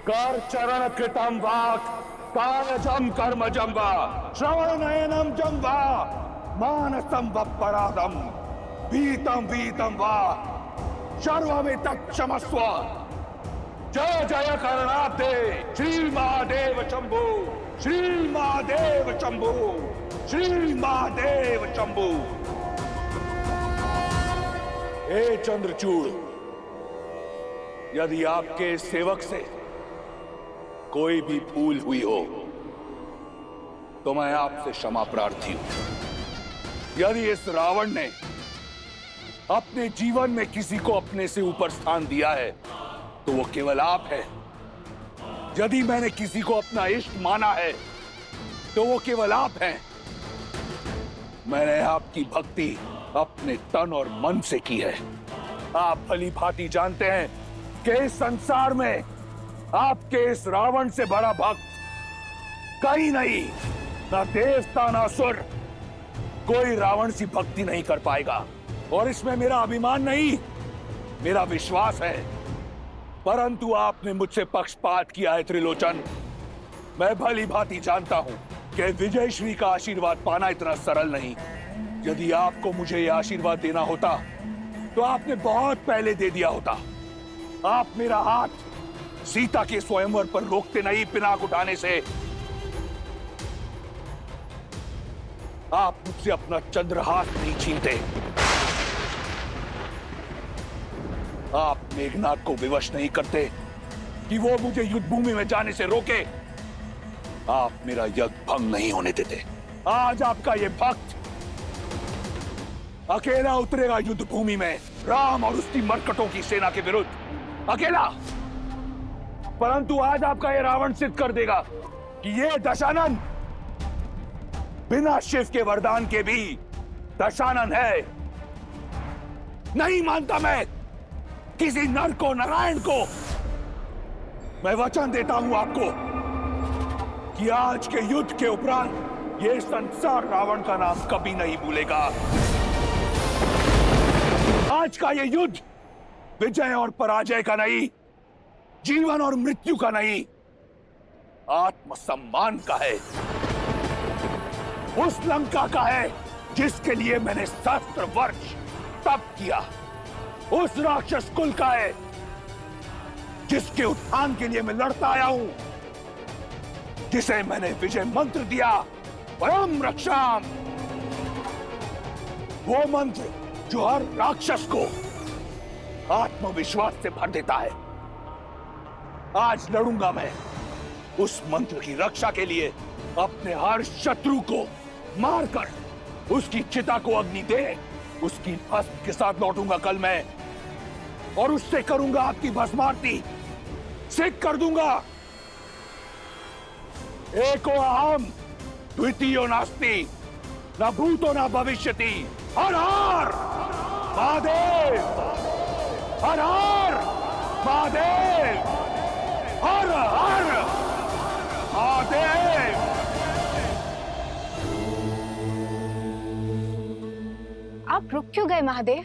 कर चरण कृतम वाक् कायजम कर्मजं वा श्रवणनयनं जं वा मानसं वपराधम वीतं वीतं वा सर्वमितत् क्षमस्व। जय जय करणाब्दे श्री महादेव शंभु, श्री महादेव शंभु, श्री महादेव शंभु। हे चंद्रचूड़, यदि आपके सेवक से कोई भी भूल हुई हो तो मैं आपसे क्षमा प्रार्थी हूं। यदि इस रावण ने अपने जीवन में किसी को अपने से ऊपर स्थान दिया है तो वो केवल आप है। यदि मैंने किसी को अपना इष्ट माना है तो वो केवल आप हैं। मैंने आपकी भक्ति अपने तन और मन से की है। आप भली भांति जानते हैं कि इस संसार में आपके इस रावण से बड़ा भक्त कहीं नहीं, ना देवता ना असुर, कोई रावण सी भक्ति नहीं कर पाएगा। और इसमें मेरा अभिमान नहीं, मेरा विश्वास है। परंतु आपने मुझसे पक्षपात किया है त्रिलोचन। मैं भली भांति जानता हूं कि विजय श्री का आशीर्वाद पाना इतना सरल नहीं। यदि आपको मुझे यह आशीर्वाद देना होता तो आपने बहुत पहले दे दिया होता। आप मेरा हाथ सीता के स्वयंवर पर रोकते नहीं पिनाक उठाने से। आप मुझसे अपना चंद्रहास नहीं छीनते। आप मेघनाथ को विवश नहीं करते कि वो मुझे युद्ध भूमि में जाने से रोके। आप मेरा यज्ञ भंग नहीं होने देते। आज आपका ये भक्त अकेला उतरेगा युद्ध भूमि में राम और उसकी मरकटों की सेना के विरुद्ध, अकेला। परंतु आज आपका ये रावण सिद्ध कर देगा कि ये दशानन बिना शिव के वरदान के भी दशानन है। नहीं मानता मैं किसी नर को, नारायण को। मैं वचन देता हूं आपको कि आज के युद्ध के उपरांत ये संसार रावण का नाम कभी नहीं भूलेगा। आज का ये युद्ध विजय और पराजय का नहीं, जीवन और मृत्यु का नहीं, आत्मसम्मान का है। उस लंका का है जिसके लिए मैंने सहस्त्र वर्ष तप किया। उस राक्षस कुल का है जिसके उत्थान के लिए मैं लड़ता आया हूं, जिसे मैंने विजय मंत्र दिया, परम रक्षाम। वो मंत्र जो हर राक्षस को आत्मविश्वास से भर देता है। आज लड़ूंगा मैं उस मंत्र की रक्षा के लिए। अपने हर शत्रु को मारकर उसकी चिता को अग्नि दे उसकी भस्म के साथ लौटूंगा कल मैं, और उससे करूंगा आपकी भस्मारती। सिद्ध कर दूंगा एको अहम द्वितीयो नास्ति, न भूतो न भविष्यति। हर हर महादेव, हर हर महादेव, हर हर महादेव। आप रुक क्यों गए महादेव?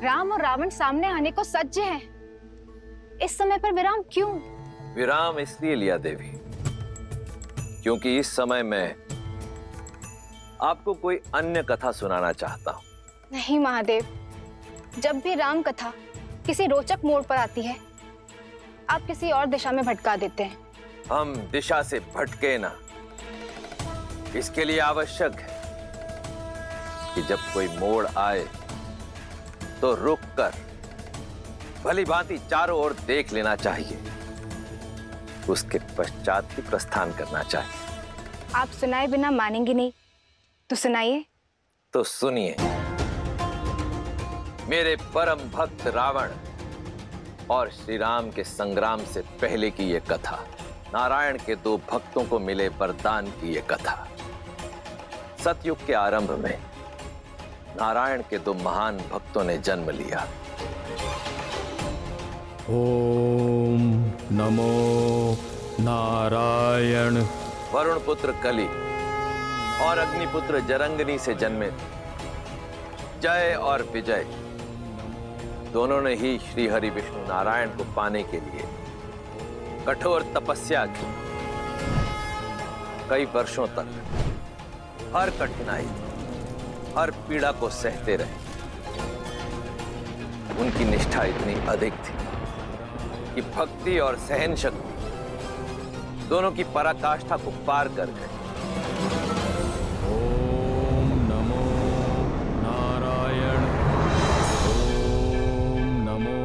राम और रावण सामने आने को सज्ज हैं। इस समय पर विराम क्यों? विराम इसलिए लिया देवी क्योंकि इस समय मैं आपको कोई अन्य कथा सुनाना चाहता हूं। नहीं महादेव, जब भी राम कथा किसी रोचक मोड़ पर आती है आप किसी और दिशा में भटका देते हैं। हम दिशा से भटके ना, इसके लिए आवश्यक है कि जब कोई मोड़ आए तो रुक कर भली भांति चारों ओर देख लेना चाहिए, उसके पश्चात ही प्रस्थान करना चाहिए। आप सुनाए बिना मानेंगे नहीं तो सुनाइए। तो सुनिए, मेरे परम भक्त रावण और श्री राम के संग्राम से पहले की यह कथा, नारायण के दो भक्तों को मिले वरदान की यह कथा। सतयुग के आरंभ में नारायण के दो महान भक्तों ने जन्म लिया। ओम नमो नारायण। वरुण पुत्र कली और अग्निपुत्र जरंगनी से जन्मे जय और विजय दोनों ने ही श्री हरि विष्णु नारायण को पाने के लिए कठोर तपस्या की, कई वर्षों तक हर कठिनाई, हर पीड़ा को सहते रहे। उनकी निष्ठा इतनी अधिक थी कि भक्ति और सहन शक्ति दोनों की पराकाष्ठा को पार कर गए। ओम नमो नारायण। ओम नमो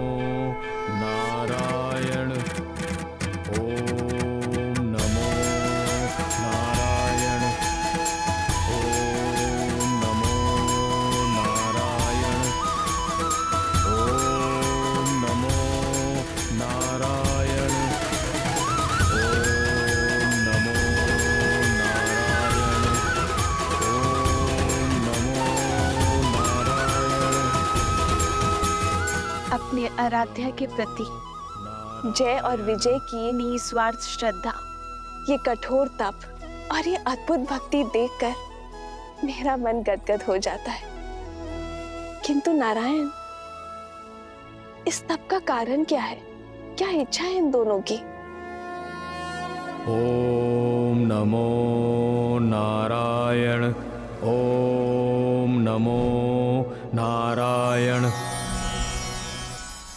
नारायण। ओम नमो नारायण। ओम नमो नारायण। ओम नमो नारायण। ओम नमो नारायण। ओम नमो नारायण। अपने आराध्या के प्रति जय और विजय की निस्वार्थ श्रद्धा, ये कठोर तप और ये अद्भुत भक्ति देखकर मेरा मन गदगद हो जाता है। किंतु नारायण, इस तप का कारण क्या है? क्या इच्छा है इन दोनों की? ओम नमो नारायण। ओम नमो नारायण।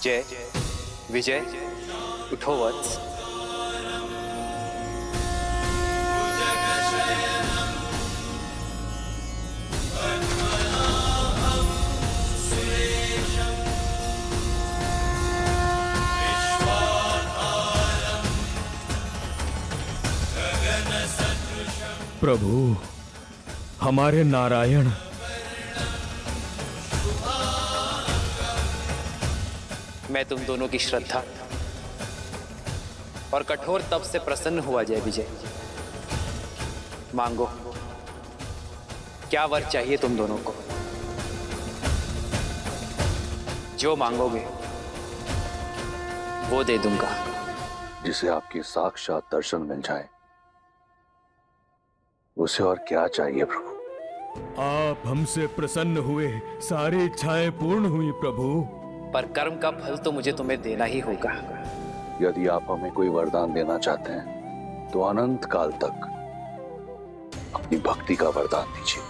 जय विजय, उठो वत्स। प्रभु, हमारे नारायण मैं तुम दोनों की श्रद्धा और कठोर तप से प्रसन्न हुआ। जय विजय, मांगो, क्या वर चाहिए तुम दोनों को? जो मांगोगे वो दे दूंगा। जिसे आपकी साक्षात दर्शन मिल जाए, उसे और क्या चाहिए प्रभु? आप हमसे प्रसन्न हुए, सारी इच्छाएं पूर्ण हुई प्रभु। पर कर्म का फल तो मुझे तुम्हें देना ही होगा। यदि आप हमें कोई वरदान देना चाहते हैं तो अनंत काल तक अपनी भक्ति का वरदान दीजिए।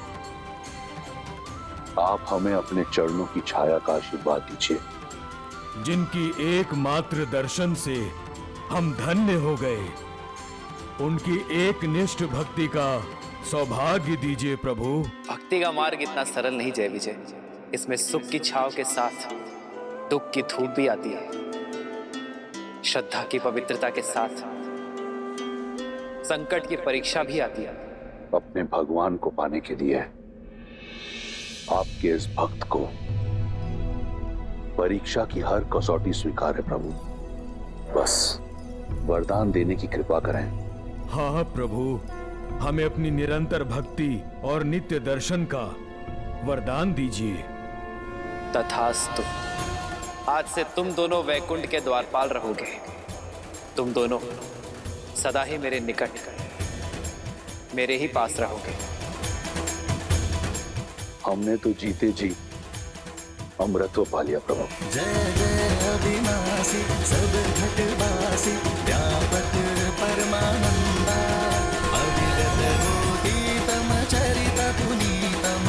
आप हमें अपने चरणों की छाया का आशीर्वाद दीजिए। जिनकी एकमात्र दर्शन से हम धन्य हो गए, उनकी एकनिष्ठ भक्ति का सौभाग्य दीजिए प्रभु। भक्ति का मार्ग इतना सरल नहीं जय विजय। इसमें सुख की छाव के साथ दुख की धूप भी आती है। श्रद्धा की पवित्रता के साथ संकट की परीक्षा भी आती है। अपने भगवान को पाने के लिए आपके इस भक्त को परीक्षा की हर कसौटी स्वीकार है प्रभु। बस वरदान देने की कृपा करें। हाँ प्रभु, हमें अपनी निरंतर भक्ति और नित्य दर्शन का वरदान दीजिए। तथास्तु। आज से तुम दोनों वैकुंठ के द्वारपाल रहोगे। तुम दोनों सदा ही मेरे निकट, मेरे ही पास रहोगे। हमने तो जीते जी अमृत पा लिया प्रभु। जय जय अविनाशी सब घटवासी व्यापक परमानंदा अविरत रोहितम चरित पुनीतम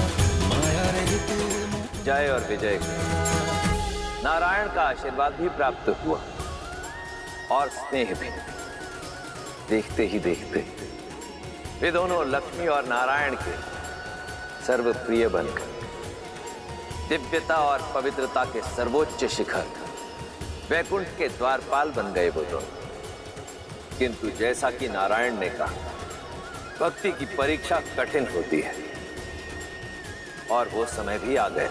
माया रहित। जय और विजय को नारायण का आशीर्वाद भी प्राप्त हुआ और स्नेह भी। देखते ही देखते वे दोनों लक्ष्मी और नारायण के सर्वप्रिय बनकर दिव्यता और पवित्रता के सर्वोच्च शिखर वैकुंठ के द्वारपाल बन गए वो दोनों। किंतु जैसा कि नारायण ने कहा, भक्ति की परीक्षा कठिन होती है और वो समय भी आ गए।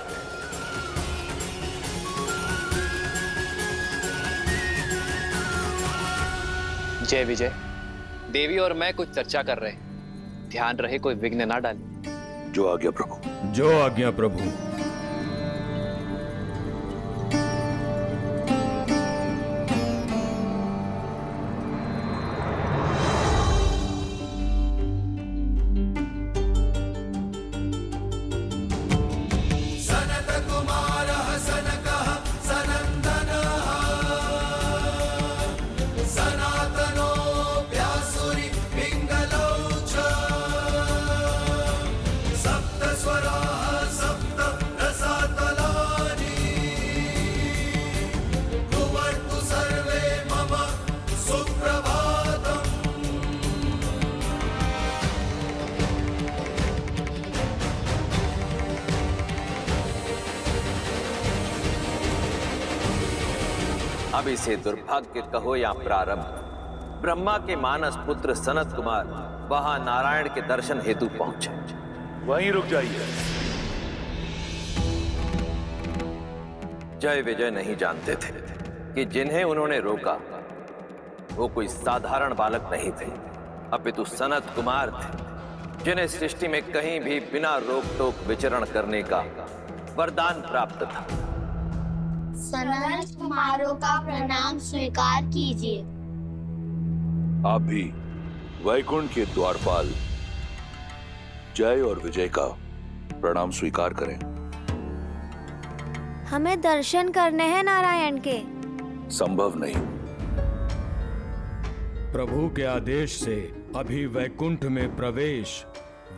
जय विजय, देवी और मैं कुछ चर्चा कर रहे हैं। ध्यान रहे कोई विघ्न ना डाले। जो आज्ञा प्रभु। जो आज्ञा प्रभु। सनतकुमारः सनकः सनन्दनः सनातन अब इसे दुर्भाग्य कहो या प्रारब्ध, ब्रह्मा के मानस पुत्र सनत कुमार वहां नारायण के दर्शन हेतु पहुंचे। वहीं रुक जाइए। जय विजय नहीं जानते थे कि जिन्हें उन्होंने रोका वो कोई साधारण बालक नहीं थे, अपितु सनत कुमार थे, जिन्हें सृष्टि में कहीं भी बिना रोक टोक विचरण करने का वरदान प्राप्त था। सनत कुमारों का प्रणाम स्वीकार कीजिए। आप भी वैकुंठ के द्वारपाल जय और विजय का प्रणाम स्वीकार करें। हमें दर्शन करने हैं नारायण के। संभव नहीं। प्रभु के आदेश से अभी वैकुंठ में प्रवेश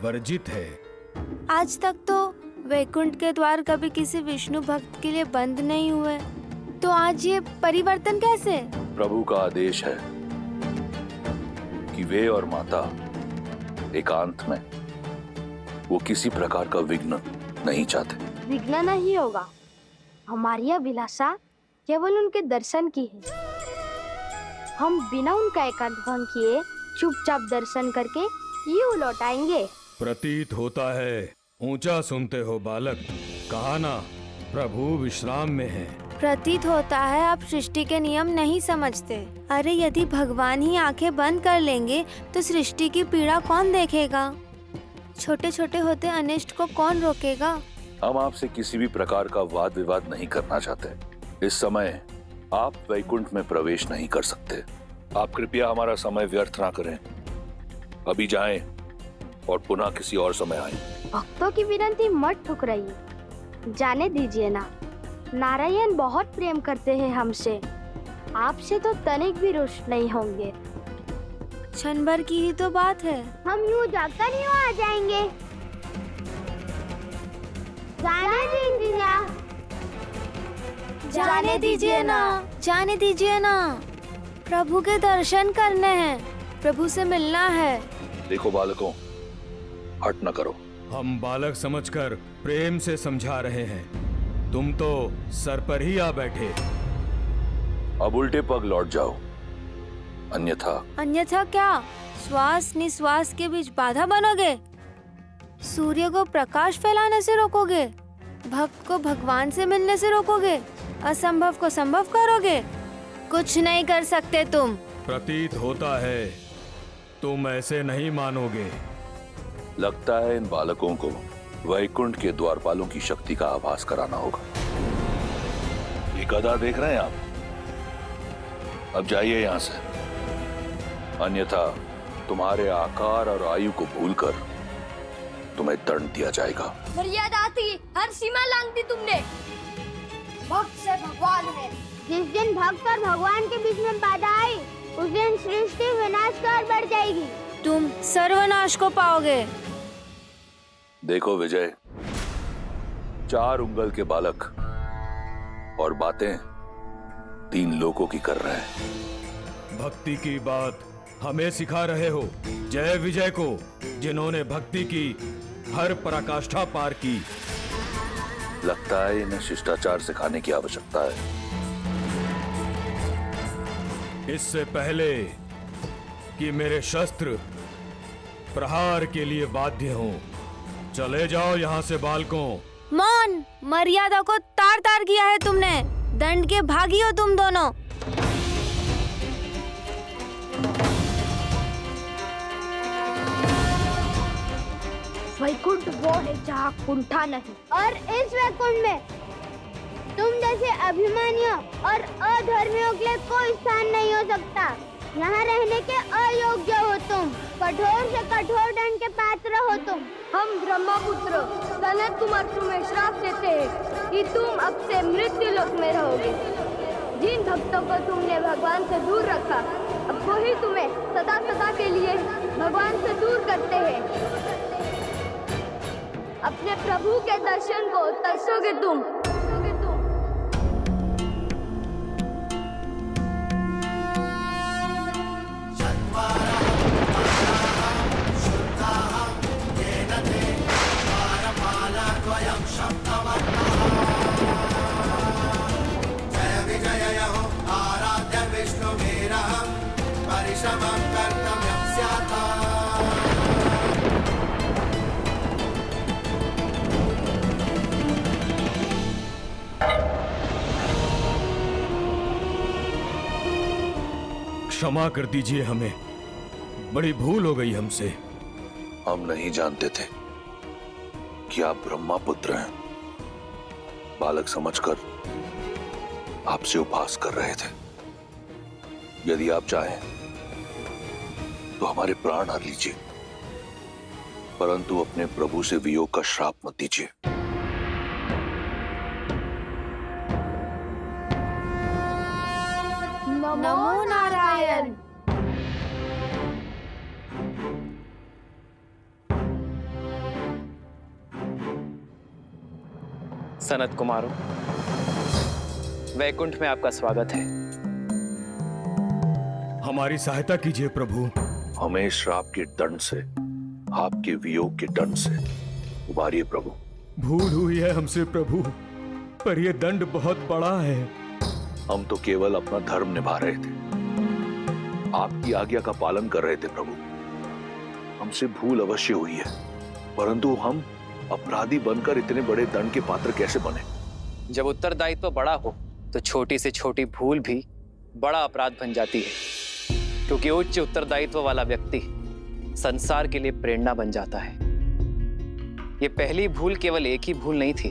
वर्जित है। आज तक तो वैकुंठ के द्वार कभी किसी विष्णु भक्त के लिए बंद नहीं हुए, तो आज ये परिवर्तन कैसे? प्रभु का आदेश है कि वे और माता एकांत में, वो किसी प्रकार का विघ्न नहीं चाहते। विघ्न नहीं होगा। हमारी अभिलाषा केवल उनके दर्शन की है। हम बिना उनका एकांत भंग किए चुपचाप दर्शन करके यूं लौट आएंगे। प्रतीत होता है ऊंचा सुनते हो बालक, कहा ना प्रभु विश्राम में है। प्रतीत होता है आप सृष्टि के नियम नहीं समझते। अरे यदि भगवान ही आंखें बंद कर लेंगे तो सृष्टि की पीड़ा कौन देखेगा? छोटे छोटे होते अनिष्ट को कौन रोकेगा? हम आपसे किसी भी प्रकार का वाद विवाद नहीं करना चाहते। इस समय आप वैकुंठ में प्रवेश नहीं कर सकते। आप कृपया हमारा समय व्यर्थ ना करें। अभी जाएं और पुनः किसी और समय आएं। भक्तों की विनती मत ठुकराइए। जाने दीजिए ना, नारायण बहुत प्रेम करते हैं हमसे। आपसे तो तनिक भी रुष्ट नहीं होंगे। क्षण भर की ही तो बात है। हम यूं जाकर यूं आ जाएंगे। जाने दीजिए ना। जाने दीजिए ना, जाने दीजिए ना। प्रभु के दर्शन करने हैं, प्रभु से मिलना है। देखो बालकों, हट न करो। हम बालक समझकर प्रेम से समझा रहे हैं, तुम तो सर पर ही आ बैठे। अब उल्टे पग लौट जाओ, अन्यथा। अन्यथा क्या? श्वास निश्वास के बीच बाधा बनोगे? सूर्य को प्रकाश फैलाने से रोकोगे? भक्त को भगवान से मिलने से रोकोगे? असंभव को संभव करोगे? कुछ नहीं कर सकते तुम। प्रतीत होता है तुम ऐसे नहीं मानोगे। लगता है इन बालकों को वैकुंठ के द्वारपालों की शक्ति का आभास कराना होगा। ये गधा देख रहे हैं आप? अब जाइए यहाँ से, अन्यथा तुम्हारे आकार और आयु को भूलकर तुम्हें दंड दिया जाएगा। मर्यादा थी, हर सीमा लांघ दी तुमने। भक्त से भगवान है। जिस दिन भक्त और भगवान के बीच में बाधा आई, उस दिन सृष्टि विनाश की ओर बढ़ जाएगी। तुम सर्वनाश को पाओगे। देखो विजय, 4 उंगल के बालक और बातें 3 लोगों की कर रहे हैं। भक्ति की बात हमें सिखा रहे हो जय विजय को, जिन्होंने भक्ति की हर पराकाष्ठा पार की। लगता है इन्हें शिष्टाचार सिखाने की आवश्यकता है। इससे पहले कि मेरे शस्त्र प्रहार के लिए बाध्य हों, चले जाओ यहाँ से बालकों। मौन, मर्यादा को तार तार किया है तुमने। दंड के भागी हो तुम दोनों। वैकुंठ वो है जहाँ कुंठा नहीं, और इस वैकुंठ में तुम जैसे अभिमानियों और अधर्मियों के लिए कोई स्थान नहीं हो सकता। यहाँ रहने के अयोग्य हो तुम। कठोर से कठोर दंड के पात्र हो तुम। हम ब्रह्मपुत्र सनत कुमार तुम्हें श्राप देते हैं कि तुम अब से मृत्यु लोक में रहोगे। जिन भक्तों को तुमने भगवान से दूर रखा, अब वही तुम्हें सदा सदा के लिए भगवान से दूर करते हैं। अपने प्रभु के दर्शन को तरसोगे तुम। जय विजय हो क्षमा कर दीजिए हमें, बड़ी भूल हो गई हमसे। हम नहीं जानते थे कि आप ब्रह्मा पुत्र हैं। बालक समझकर आपसे उपहास कर रहे थे। यदि आप चाहें तो हमारे प्राण हर लीजिए, परंतु अपने प्रभु से वियोग का श्राप मत दीजिए। नमो नारायण। सनत कुमारों, वैकुंठ में आपका स्वागत है। हमारी सहायता कीजिए प्रभु। हमें श्राप के दंड से, आपके वियोग के दंड से उबारिए प्रभु। भूल हुई है हमसे प्रभु, पर यह दंड बहुत बड़ा है। हम तो केवल अपना धर्म निभा रहे थे, आपकी आज्ञा का पालन कर रहे थे प्रभु। हमसे भूल अवश्य हुई है, परंतु हम अपराधी बनकर इतने बड़े दंड के पात्र कैसे बने? जब उत्तरदायित्व बड़ा हो तो छोटी से छोटी भूल भी बड़ा अपराध बन जाती है, क्योंकि उच्च उत्तरदायित्व वाला व्यक्ति संसार के लिए प्रेरणा बन जाता है। ये पहली भूल केवल एक ही भूल नहीं थी।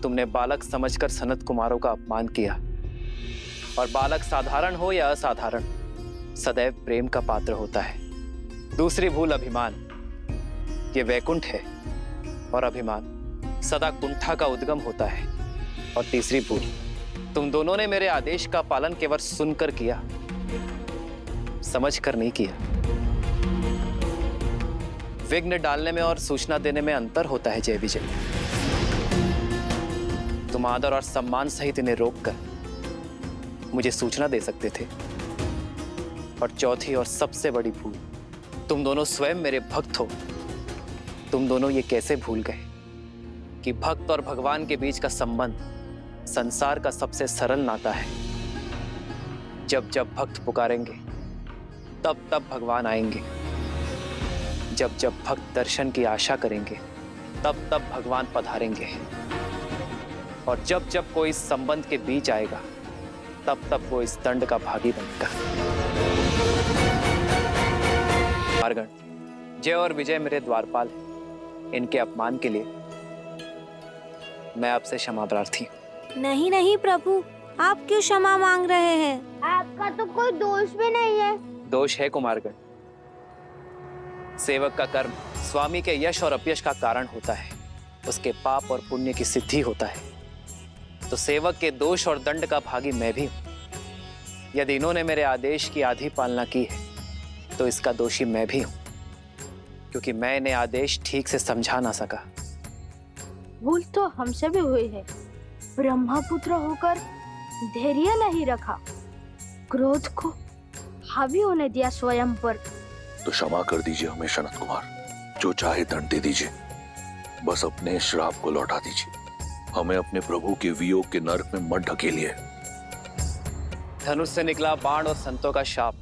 तुमने बालक समझकर सनत कुमारों का अपमान किया, और बालक साधारण हो या असाधारण, सदैव प्रेम का पात्र होता है। दूसरी भूल अभिमान। ये वैकुंठ है और अभिमान सदा कुंठा का उद्गम होता है। और तीसरी भूल, तुम दोनों ने मेरे आदेश का पालन केवल सुनकर किया, समझकर नहीं किया। विघ्न डालने में और सूचना देने में अंतर होता है जय विजय। तुम आदर और सम्मान सहित इन्हें रोककर मुझे सूचना दे सकते थे। और चौथी और सबसे बड़ी भूल, तुम दोनों स्वयं मेरे भक्त हो। तुम दोनों ये कैसे भूल गए कि भक्त और भगवान के बीच का संबंध संसार का सबसे सरल नाता है। जब जब भक्त पुकारेंगे तब तब भगवान आएंगे। जब जब भक्त दर्शन की आशा करेंगे तब तब भगवान पधारेंगे। और जब जब कोई इस संबंध के बीच आएगा तब तब वो इस दंड का भागी बनेगा। मारगण, जय और विजय मेरे द्वारपाल हैं। इनके अपमान के लिए मैं आपसे क्षमा प्रार्थी हूं। नहीं नहीं प्रभु, आप क्यों क्षमा मांग रहे हैं? आपका तो कोई दोष भी नहीं है। दोष है कुमारगण। सेवक का कर्म स्वामी के यश और अपयश का कारण होता है। उसके पाप और पुण्य की सिद्धि होता है। तो सेवक के दोष और दंड का भागी मैं भी हूं। यदि इन्होंने मेरे आदेश की आधी पालना की है तो इसका दोषी मैं भी हूं, क्योंकि मैं इन्हें आदेश ठीक से समझा ना सका। भूल तो हमसे भी हुई है। ब्रह्मपुत्र होकर धैर्य नहीं रखा, क्रोध को हावी होने दिया स्वयं पर। तो क्षमा कर दीजिए हमें सनत कुमार, जो चाहे दंड दे दीजिए, बस अपने श्राप को लौटा दीजिए। हमें अपने प्रभु के वियोग के नरक में मत ढकेलिए। धनुष से निकला बाण और संतों का शाप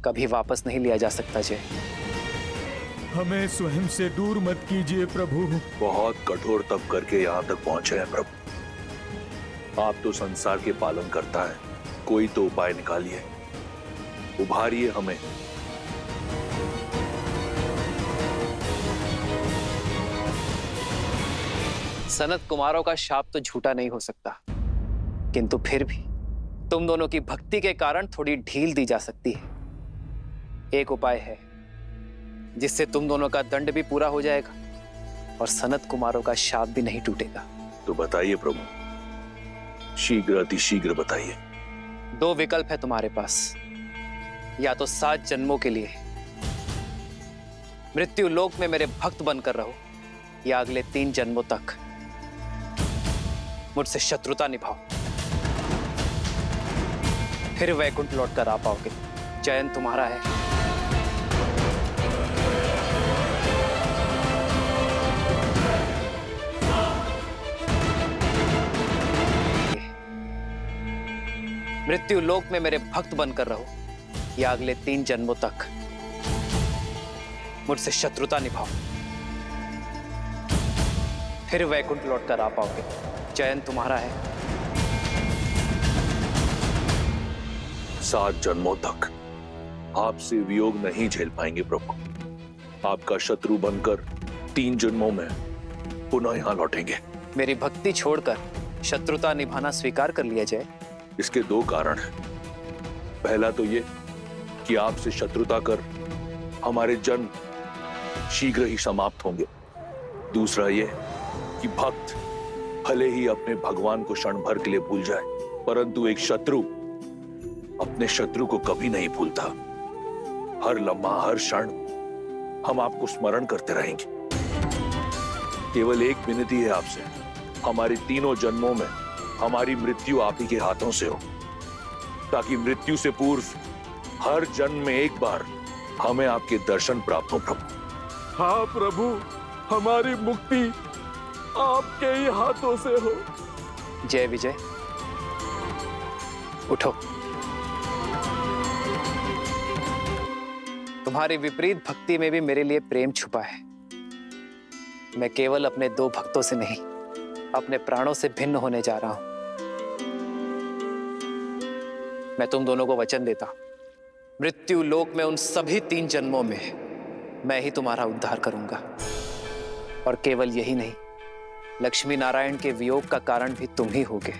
कभी वापस नहीं लिया जा सकता जय। हमें स्वयं से दूर मत कीजिए प्रभु। बहुत कठोर तप करके यहाँ तक पहुंचे हैं प्रभु। आप तो संसार के पालन करता है, कोई तो उपाय निकालिए, उभारिए हमें। सनत कुमारों का शाप तो झूठा नहीं हो सकता, किंतु फिर भी तुम दोनों की भक्ति के कारण थोड़ी ढील दी जा सकती है। एक उपाय है जिससे तुम दोनों का दंड भी पूरा हो जाएगा और सनत कुमारों का शाप भी नहीं टूटेगा। तो बताइए प्रभु, शीघ्र अति शीघ्र बताइए। 2 विकल्प है तुम्हारे पास। या तो 7 जन्मों के लिए मृत्यु लोक में मेरे भक्त बनकर रहो, या अगले 3 जन्मों तक मुझसे शत्रुता निभाओ। फिर वैकुंठ लौटकर आ पाओगे। चयन तुम्हारा है। मृत्यु लोक में मेरे भक्त बनकर रहो, या अगले 3 जन्मों तक मुझसे शत्रुता निभाओ। फिर वैकुंठ लौटकर आ पाओगे। चयन तुम्हारा है। 7 जन्मों तक आपसे वियोग नहीं झेल पाएंगे प्रभु। आपका शत्रु बनकर 3 जन्मों में पुनः यहां लौटेंगे। मेरी भक्ति छोड़कर शत्रुता निभाना स्वीकार कर लिया जाए। इसके 2 कारण हैं। पहला तो ये कि आपसे शत्रुता कर हमारे जन्म शीघ्र ही समाप्त होंगे। दूसरा ये कि भक्त भले ही अपने भगवान को क्षण भर के लिए भूल जाए, परंतु एक शत्रु अपने शत्रु को कभी नहीं भूलता। हर लम्हा, हर क्षण हम आपको स्मरण करते रहेंगे। केवल एक विनती है आपसे, हमारे 3 जन्मों में हमारी मृत्यु आप ही के हाथों से हो, ताकि मृत्यु से पूर्व हर जन्म में एक बार हमें आपके दर्शन प्राप्त हो प्रभु। हाँ प्रभु, हमारी मुक्ति आपके ही हाथों से हो। जय विजय, उठो। तुम्हारी विपरीत भक्ति में भी मेरे लिए प्रेम छुपा है। मैं केवल अपने 2 भक्तों से नहीं, अपने प्राणों से भिन्न होने जा रहा हूं। मैं तुम दोनों को वचन देता हूं, मृत्यु लोक में उन सभी 3 जन्मों में मैं ही तुम्हारा उद्धार करूंगा। और केवल यही नहीं, लक्ष्मी नारायण के वियोग का कारण भी तुम ही होगे,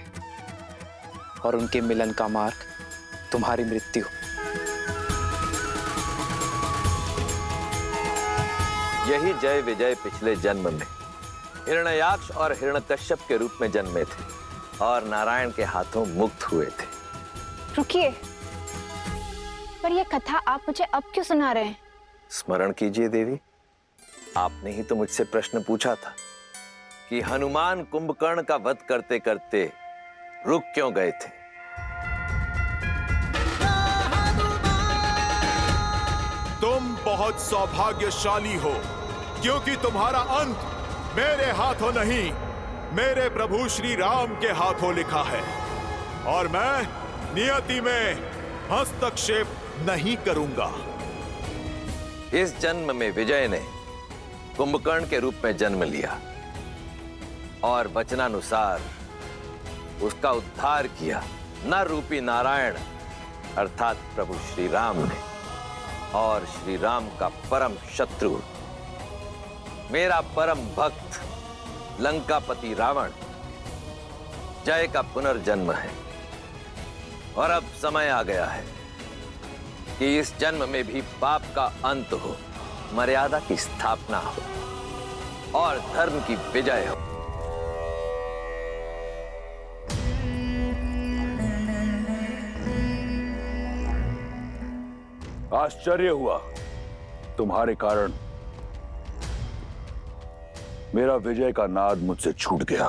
और उनके मिलन का मार्ग तुम्हारी मृत्यु। यही जय विजय पिछले जन्म में हिरण्याक्ष और हिरण्यकश्यप के रूप में जन्मे थे और नारायण के हाथों मुक्त हुए थे। रुकिए, पर यह कथा आप मुझे अब क्यों सुना रहे हैं? स्मरण कीजिए देवी, आपने ही तो मुझसे प्रश्न पूछा था कि हनुमान कुंभकर्ण का वध करते करते रुक क्यों गए थे। तुम बहुत सौभाग्यशाली हो, क्योंकि तुम्हारा अंत मेरे हाथों नहीं, मेरे प्रभु श्री राम के हाथों लिखा है, और मैं नियति में हस्तक्षेप नहीं करूंगा। इस जन्म में विजय ने कुंभकर्ण के रूप में जन्म लिया और वचनानुसार उसका उद्धार किया नर रूपी नारायण अर्थात प्रभु श्री राम ने। और श्री राम का परम शत्रु, मेरा परम भक्त लंकापति रावण, जय का पुनर्जन्म है। और अब समय आ गया है कि इस जन्म में भी पाप का अंत हो, मर्यादा की स्थापना हो और धर्म की विजय हो। आश्चर्य हुआ, तुम्हारे कारण मेरा विजय का नाद मुझसे छूट गया।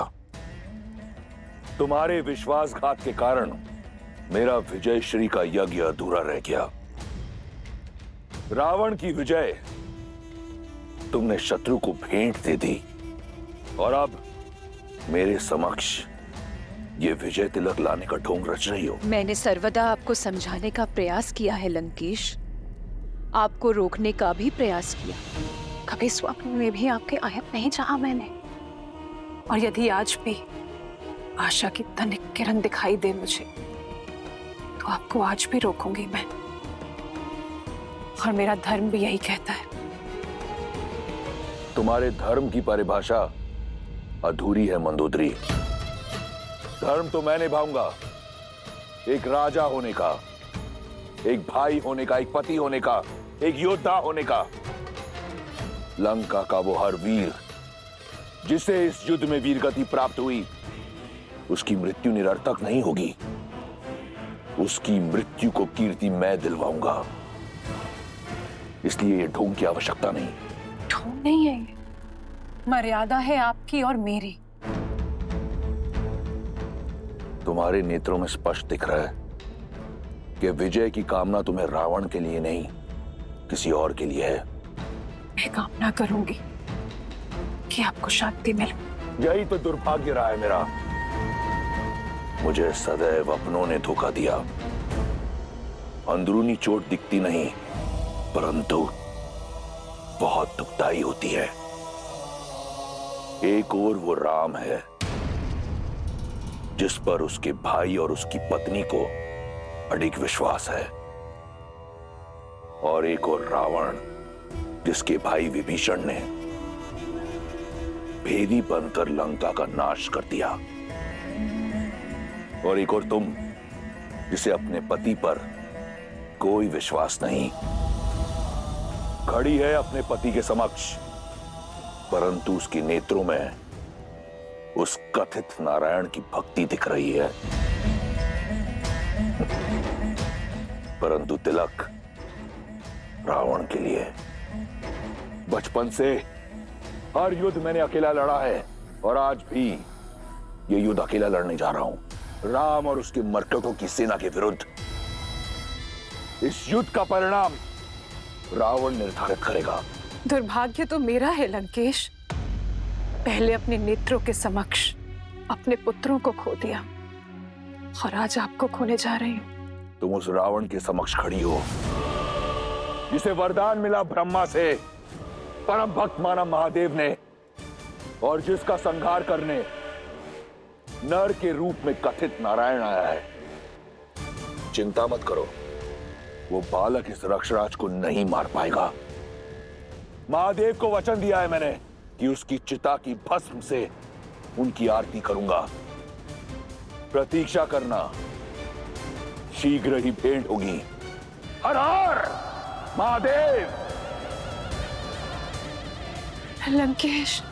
तुम्हारे विश्वासघात के कारण मेरा विजय श्री का यज्ञ अधूरा रह गया। रावण की विजय तुमने शत्रु को भेंट दे दी, और अब मेरे समक्ष ये विजय तिलक लाने का ढोंग रच रही हो। मैंने सर्वदा आपको समझाने का प्रयास किया है लंकेश, आपको रोकने का भी प्रयास किया। कभी स्वप्न में भी आपके आयत नहीं चाहा मैंने, और यदि आज भी आशा की तनिक किरण दिखाई दे मुझे, तो आपको आज भी रोकूंगी मैं। और मेरा धर्म भी यही कहता है। तुम्हारे धर्म की परिभाषा अधूरी है मंदोदरी। धर्म तो मैं निभाऊंगा, एक राजा होने का, एक भाई होने का, एक पति होने का, एक योद्धा होने का। लंका का वो हर वीर जिसे इस युद्ध में वीरगति प्राप्त हुई, उसकी मृत्यु निरर्थक नहीं होगी। उसकी मृत्यु को कीर्ति मैं दिलवाऊंगा। इसलिए ये ढोंग की आवश्यकता नहीं। ढोंग नहीं है, ये मर्यादा है आपकी और मेरी। तुम्हारे नेत्रों में स्पष्ट दिख रहा है कि विजय की कामना तुम्हें रावण के लिए नहीं, किसी और के लिए है। मैं कामना करूंगी कि आपको शांति मिले। यही तो दुर्भाग्य रहा है मेरा। मुझे सदैव अपनों ने धोखा दिया। अंदरूनी चोट दिखती नहीं, परंतु बहुत दुखदाई होती है। एक ओर वो राम है जिस पर उसके भाई और उसकी पत्नी को अडिग विश्वास है, और एक और रावण, जिसके भाई विभीषण ने भेदी बनकर लंका का नाश कर दिया, और एक और तुम, जिसे अपने पति पर कोई विश्वास नहीं। खड़ी है अपने पति के समक्ष, परंतु उसके नेत्रों में उस कथित नारायण की भक्ति दिख रही है। परंतु तिलक रावण के लिए। बचपन से हर युद्ध मैंने अकेला लड़ा है, और आज भी ये युद्ध अकेला लड़ने जा रहा हूं, राम और उसके मरकटों की सेना के विरुद्ध। इस युद्ध का परिणाम रावण निर्धारित करेगा। दुर्भाग्य तो मेरा है लंकेश। पहले अपने नेत्रों के समक्ष अपने पुत्रों को खो दिया, और आज आपको खोने जा रही हूं। तुम उस रावण के समक्ष खड़ी हो जिसे वरदान मिला ब्रह्मा से, परम भक्त माना महादेव ने, और जिसका संहार करने नर के रूप में कथित नारायण आया है। चिंता मत करो, वो बालक इस रक्षराज को नहीं मार पाएगा। महादेव को वचन दिया है मैंने कि उसकी चिता की भस्म से उनकी आरती करूंगा। प्रतीक्षा करना, शीघ्र ही भेंट होगी। हर हर महादेव। लंकेश,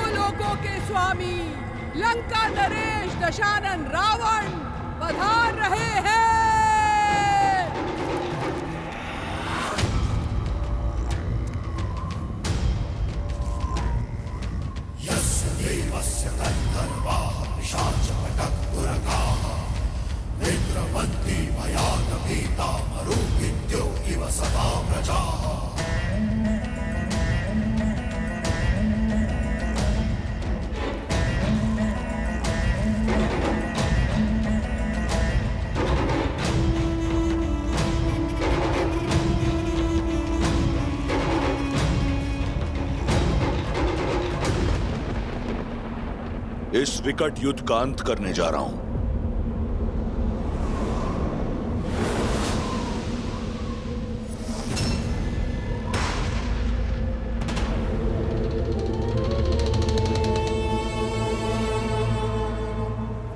लोकों के स्वामी लंका नरेश दशानन रावण पधार रहे हैं। इस विकट युद्ध का अंत करने जा रहा हूं।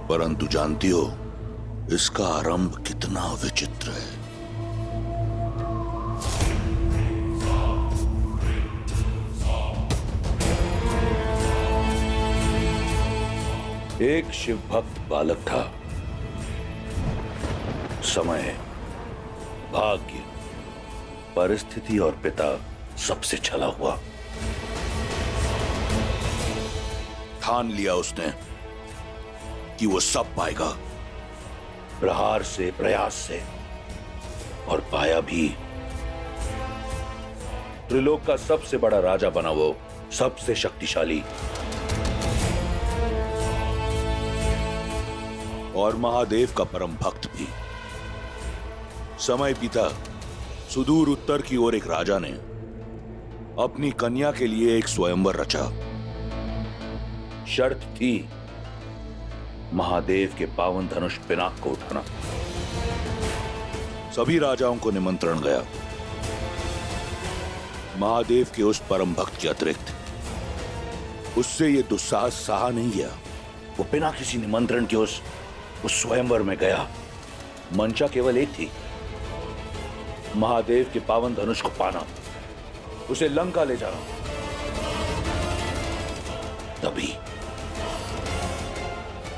परंतु जानती हो इसका आरंभ कितना विचित्र है। एक शिव भक्त बालक था। समय, भाग्य, परिस्थिति और पिता सबसे छला हुआ। ठान लिया उसने कि वो सब पाएगा, प्रहार से, प्रयास से, और पाया भी। त्रिलोक का सबसे बड़ा राजा बना वो, सबसे शक्तिशाली, और महादेव का परम भक्त भी। समय बीता, सुदूर उत्तर की ओर एक राजा ने अपनी कन्या के लिए एक स्वयंवर रचा। शर्त थी महादेव के पावन धनुष पिनाक को उठाना। सभी राजाओं को निमंत्रण गया। महादेव के उस परम भक्त के अतिरिक्त उससे यह दुस्साहस सहा नहीं गया। वो बिना किसी निमंत्रण के उस स्वयंवर में गया। मंशा केवल एक थी, महादेव के पावन धनुष को पाना, उसे लंका ले जाना।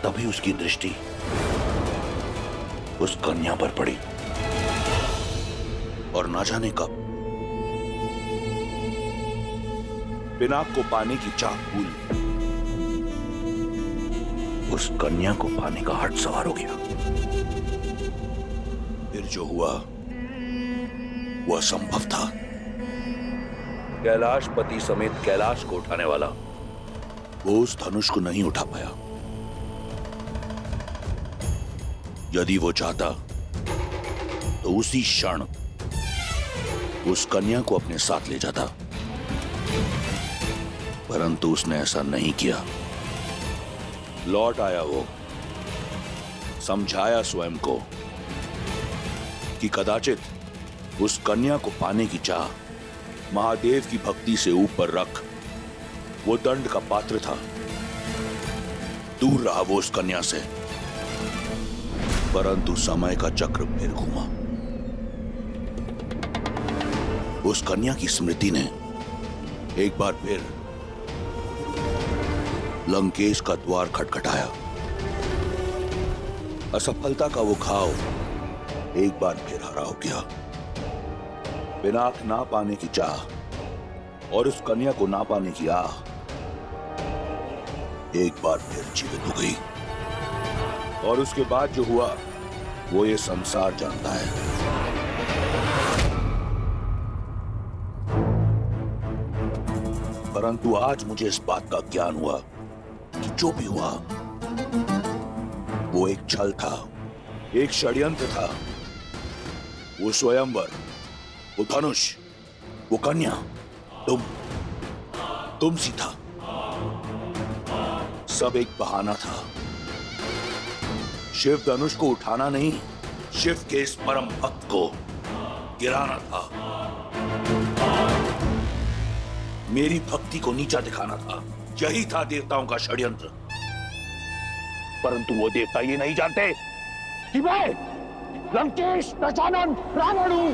तभी उसकी दृष्टि उस कन्या पर पड़ी, और ना जाने कब पिनाक को पाने की चाह भूल उस कन्या को पाने का हट सवार हो गया। फिर जो हुआ वो असंभव था। कैलाशपति समेत कैलाश को उठाने वाला वो उस धनुष को नहीं उठा पाया। यदि वो चाहता तो उसी क्षण उस कन्या को अपने साथ ले जाता, परंतु उसने ऐसा नहीं किया। लौट आया वो, समझाया स्वयं को कि कदाचित उस कन्या को पाने की चाह महादेव की भक्ति से ऊपर रख वो दंड का पात्र था। दूर रहा वो उस कन्या से, परंतु समय का चक्र फिर घूमा। उस कन्या की स्मृति ने एक बार फिर लंकेश का द्वार खटखटाया। असफलता का वो घाव एक बार फिर हरा हो गया। पिनाक ना पाने की चाह और उस कन्या को ना पाने की आह एक बार फिर जीवित हो गई। और उसके बाद जो हुआ वो ये संसार जानता है। परंतु आज मुझे इस बात का ज्ञान हुआ कि जो भी हुआ वो एक छल था, एक षड्यंत्र था। वो स्वयंवर, वो धनुष, वो कन्या, तुम सी था। सब एक बहाना था। शिव धनुष को उठाना नहीं, शिव के इस परम भक्त को गिराना था। मेरी भक्ति को नीचा दिखाना था। यही था देवताओं का षड्यंत्र। परंतु वो देवता ये नहीं जानते कि मैं लंकेश दशानन रावण हूं।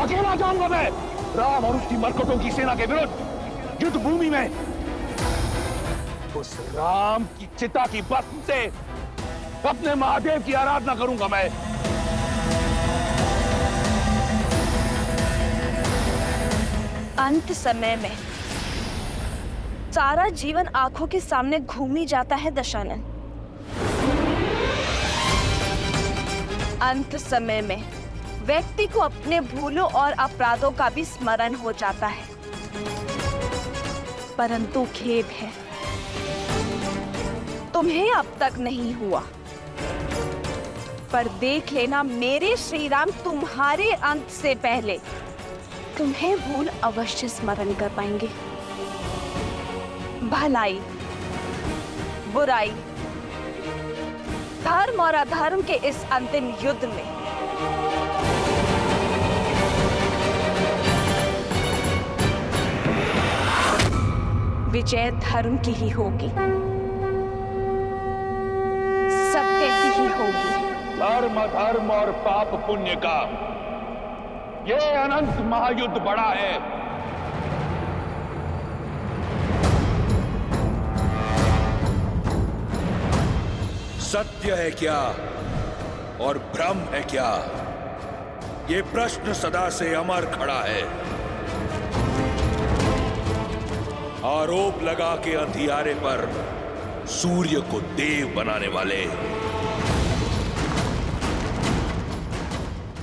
अकेला जाऊंगा मैं राम और उसकी मरकटों की सेना के विरुद्ध युद्ध भूमि में। उस राम की चिता की भस्म से अपने महादेव की आराधना करूंगा मैं। अंत समय में सारा जीवन आंखों के सामने घूम ही जाता है दशानन। अंत समय में व्यक्ति को अपने भूलों और अपराधों का भी स्मरण हो जाता है। परंतु खेद है, तुम्हें अब तक नहीं हुआ। पर देख लेना, मेरे श्री राम तुम्हारे अंत से पहले तुम्हें भूल अवश्य स्मरण कर पाएंगे। भलाई, बुराई, धर्म और अधर्म के इस अंतिम युद्ध में विजय धर्म की ही होगी, सत्य की ही होगी। धर्म अधर्म और पाप पुण्य का ये अनंत महायुद्ध बड़ा है। सत्य है क्या और भ्रम है क्या, ये प्रश्न सदा से अमर खड़ा है। आरोप लगा के अंधियारे पर सूर्य को देव बनाने वाले,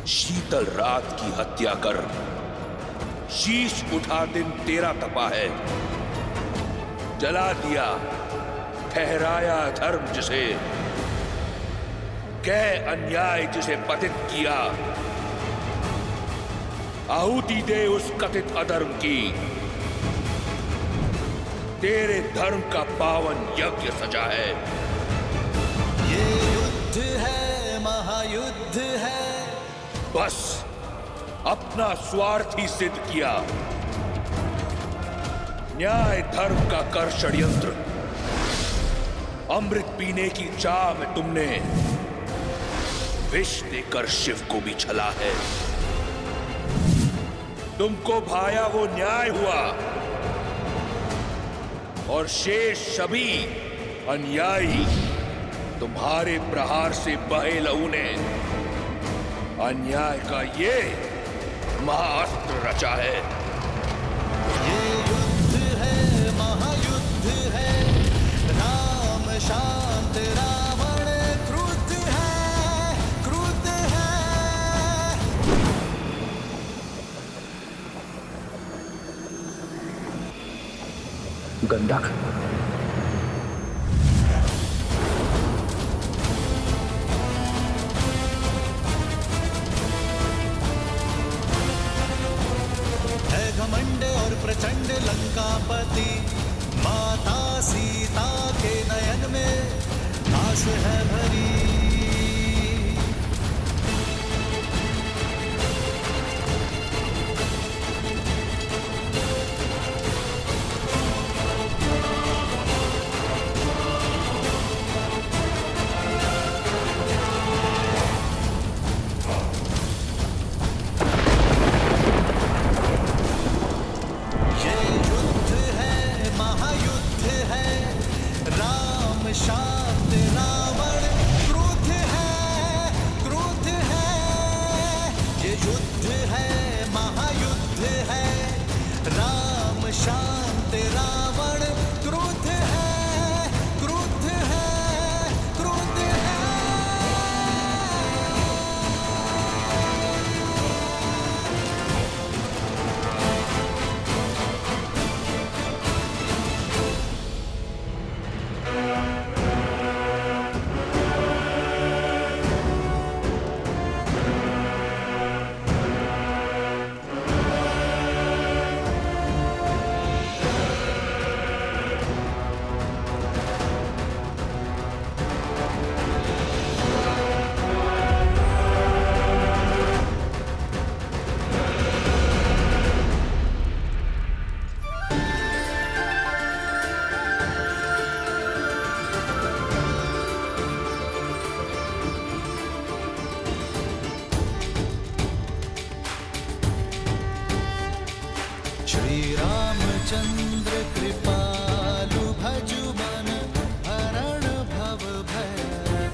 शीतल रात की हत्या कर शीश उठा दिन तेरा तपा है। जला दिया ठहराया धर्म जिसे, कह अन्याय जिसे पतित किया। आहुति दे उस कथित अधर्म की, तेरे धर्म का पावन यज्ञ सजा है। ये युद्ध है, महायुद्ध है। बस अपना स्वार्थ ही सिद्ध किया। न्याय धर्म का कर षड्यंत्र। अमृत पीने की चाह में तुमने विष देकर शिव को भी छला है। तुमको भाया वो न्याय हुआ और शेष सभी अन्यायी तुम्हारे प्रहार से बहे लहू ने अन्याय का ये महाअस्त्र रचा है। ये युद्ध है, महायुद्ध है। राम शांत, रावण क्रुद्ध है, क्रुद्ध है। गंदा कर। है घमंड और प्रचंड लंकापति, माता सीता के नयन में आस है भरी। शांत रावण क्रोध है, ये युद्ध है, महायुद्ध है। राम शांत रावण क्रोध है, क्रोध है, क्रोध है। श्री रामचंद्र कृपालु भजु मन हरण भव भय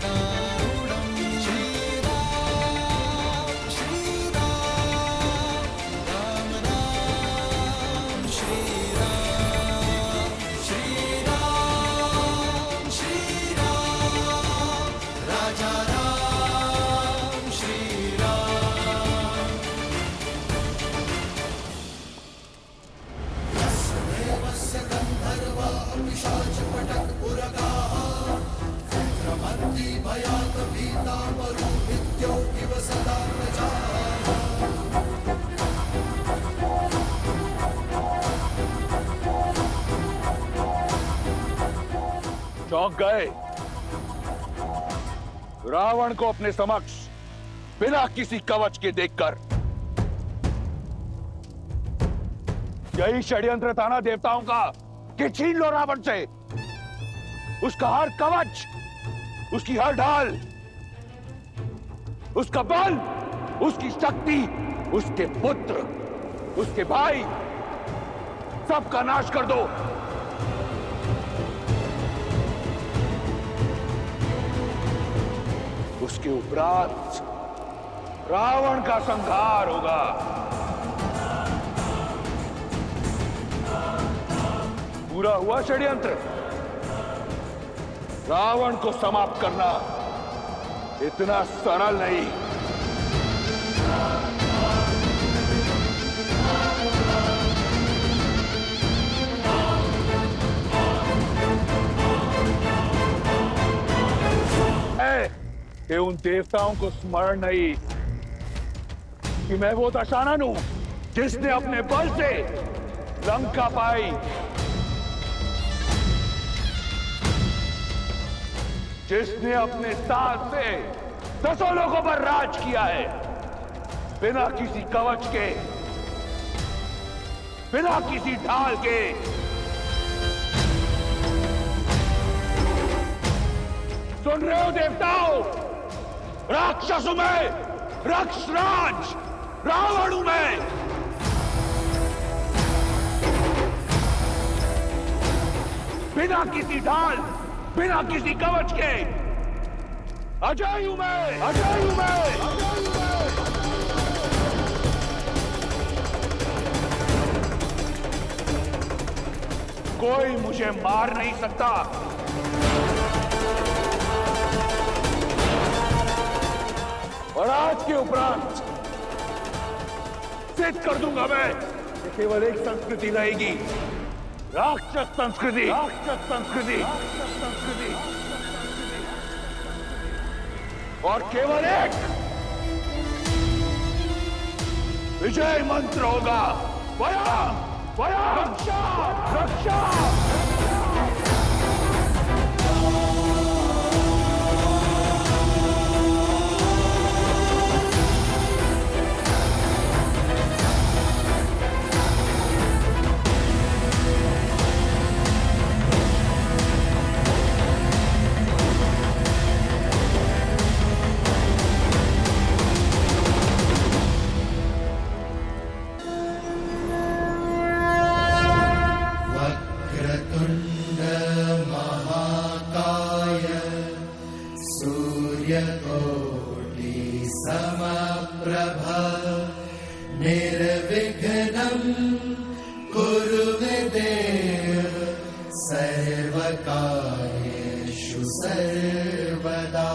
दारुणम्। श्री राम राम राम, श्री राम राजा राम, श्री राम। चौंक गए रावण को अपने समक्ष बिना किसी कवच के देखकर। यही षड्यंत्र था ना देवताओं का कि छीन लो रावण से उसका हर कवच, उसकी हर ढाल, उसका बल, उसकी शक्ति, उसके पुत्र, उसके भाई, सबका नाश कर दो। उसके उपरांत रावण का संहार होगा। पूरा हुआ षड्यंत्र। रावण को समाप्त करना इतना सरल नहीं। कि उन देवताओं को स्मरण नहीं कि मैं वो दशानन हूं जिसने अपने बल से लंका पाई, जिसने अपने साथ से 10 लोगों पर राज किया है, बिना किसी कवच के, बिना किसी ढाल के। सुन रहे हो देवताओं? राक्षस हूं मैं, राक्षसराज रावण हूं मैं। बिना किसी ढाल, बिना किसी कवच के अजय हूं मैं, अजय हूं मैं, अजय हूं मैं। कोई मुझे मार नहीं सकता। और आज के उपरांत सिद्ध कर दूंगा मैं कि केवल एक संस्कृति रहेगी, राक्षस संस्कृति, और केवल एक विजय मंत्र होगा, वयम वयम रक्षा रक्षा। वक्रतुंड महाकाय सूर्यकोटि समप्रभ निर्विघ्नं कुरु मे देव सर्वकार्येषु सर्वदा।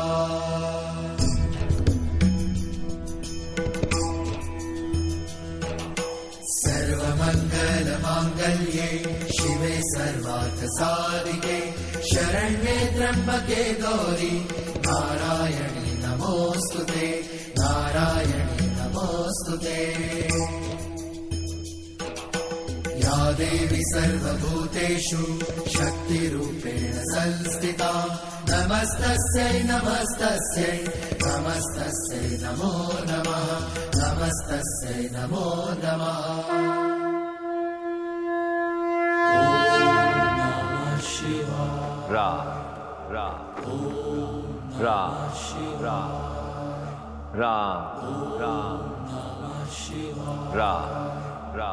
सर्वमंगल मांगल्ये शिवे सर्वार्थ साधिके शरण्ये त्र्यंबके गौरी नारायणी नमोस्तुते नारायणी नमोस्तुते। या देवी सर्वभूतेषु शक्तिरूपेण संस्थिता नमस्तस्यै नमस्तस्यै नमस्तस्यै नमो नमः नमस्तस्यै नमो नमः। रा रा रा रा राम राम रा रा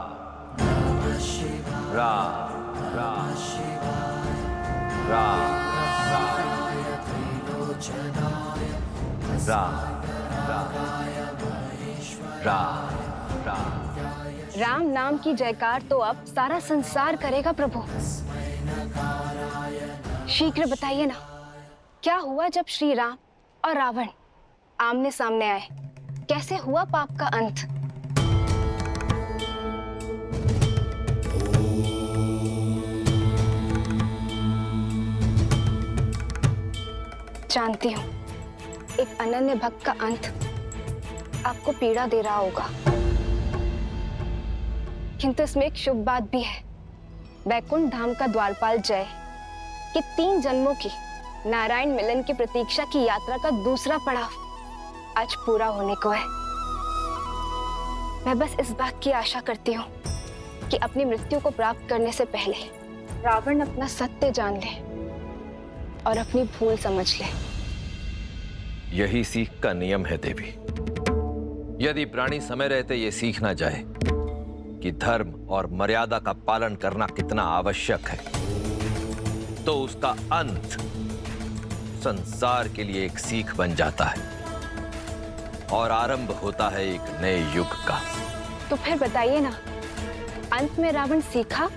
रा रा रा रा रा रा। राम नाम की जयकार तो अब सारा संसार करेगा प्रभु। शीघ्र बताइए ना, क्या हुआ जब श्री राम और रावण आमने सामने आए? कैसे हुआ पाप का अंत? जानती हूँ एक अनन्य भक्त का अंत आपको पीड़ा दे रहा होगा, किंतु इसमें एक शुभ बात भी है। वैकुंठ धाम का द्वारपाल जय कि 3 जन्मों की नारायण मिलन की प्रतीक्षा की यात्रा का दूसरा पड़ाव आज पूरा होने को है। मैं बस इस बात की आशा करती हूँ कि अपनी मृत्यु को प्राप्त करने से पहले रावण अपना सत्य जान ले और अपनी भूल समझ ले। यही सीख का नियम है देवी। यदि प्राणी समय रहते ये सीख ना जाए कि धर्म और मर्यादा का पालन करना कितना आवश्यक है, तो उसका अंत संसार के लिए एक सीख बन जाता है और आरंभ होता है एक नए युग का। तो फिर बताइए ना, अंत में रावण सीखा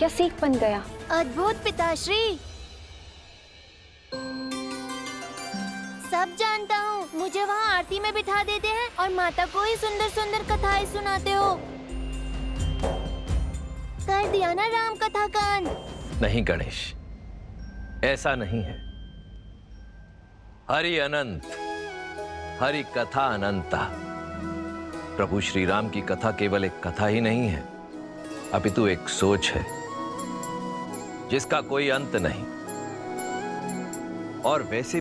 या सीख बन गया? अद्भुत पिताश्री, सब जानता हूँ। मुझे वहाँ आरती में बिठा देते हैं और माता को ही सुंदर सुंदर कथाएं सुनाते हो। कर दिया ना राम कथा का अंत? नहीं गणेश, ऐसा नहीं है। हरि अनंत, हरि कथा अनंता। प्रभु श्री राम की कथा केवल एक कथा ही नहीं है, अपितु एक सोच है जिसका कोई अंत नहीं। और वैसे